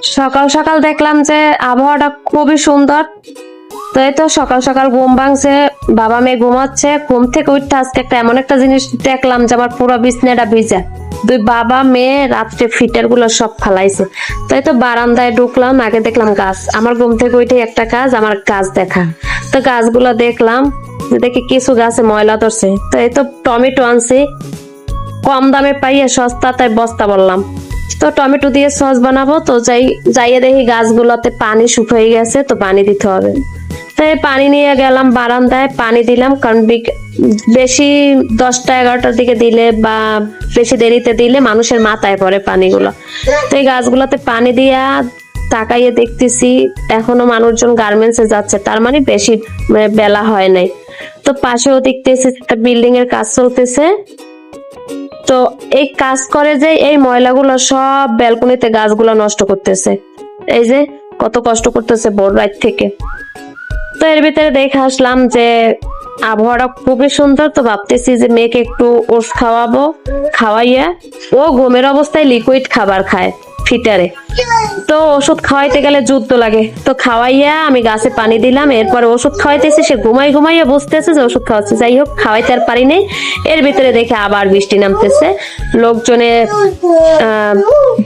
সকাল সকাল দেখলাম যে আবহাওয়াটা খুবই সুন্দর। তো এই তো সকাল সকাল ঘুম ভাঙছে, বাবা মেয়ে ঘুমাচ্ছে। ঘুম থেকে উঠতে আজকে একটা এমন একটা জিনিস দেখলাম যে আমার পুরো বিছনাটা ভিজা। দুই বাবা মেয়ে রাত্রে ফিটার গুলো সব ফালাইছে। তো এই তো বারান্দায় ঢুকলাম, আগে দেখলাম গাছ। আমার ঘুম থেকে উঠে একটা কাজ, আমার গাছ দেখা। তো গাছগুলো দেখলাম, দেখে কিছু গাছে ময়লা ধরছে। তো এই তো টমেটো আনছি, কম দামে পাইয়ে সস্তা, তাই বস্তা বললাম। তো টমেটো দিয়ে সস বানাবো। তো যাইয়ে দেখি গাছগুলোতে পানি শুকিয়ে গেছে, তো পানি দিতে হবে। তাই পানি নিয়ে গেলাম বারান্দায়, পানি দিলাম। কারণ বেশি 10টা 11টার দিকে দিলে বা বেশি দেরিতে দিলে মানুষের মাথায় পড়ে পানিগুলো। তো এই গাছগুলোতে পানি দিয়া তাকাইয়ে দেখতেছি এখনো মানুষজন গার্মেন্টসে যাচ্ছে, তার মানে বেশি বেলা হয় নাই। তো পাশেও দেখতেছি একটা বিল্ডিং এর কাজ চলতেছে। তো এই কাজ করে যে এই ময়লাগুলো সব ব্যালকনিতে গাছগুলো নষ্ট করতেছে। এই যে কত কষ্ট করতেছে ভোর রাত থেকে। তো এর ভিতরে দেখে আসলাম যে আবহাওয়াটা খুবই সুন্দর। তো ভাবতেছি যে মেয়েকে একটু ওটস খাওয়াবো, খাওয়াইয়া ও ঘুমের অবস্থায় লিকুইড খাবার খায় ফিটারে। তো ওষুধ খাওয়াইতে গেলে যুদ্ধ লাগে। তো খাওয়াইয়া আমি গাছে পানি দিলাম, এরপরে ওষুধ খাওয়াইতেছি। সে ঘুমাইয়া বুঝতেছে যে ওষুধ খাওয়াচ্ছে। যাই হোক, খাওয়াইতে আর পারি নাই। এর ভিতরে দেখে আবার বৃষ্টি নামতেছে, লোকজনে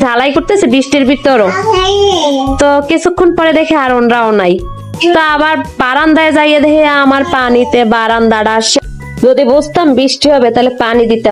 ঢালাই করতেছে বৃষ্টির ভিতরও। তো কিছুক্ষণ পরে দেখে আর ওনরাও নাই। তো আবার বারান্দায় যাইয়ে দেখে আমার পানিতে বারান্দাটা, যদি বুঝতাম বৃষ্টি হবে তাহলে পানি দিতাম।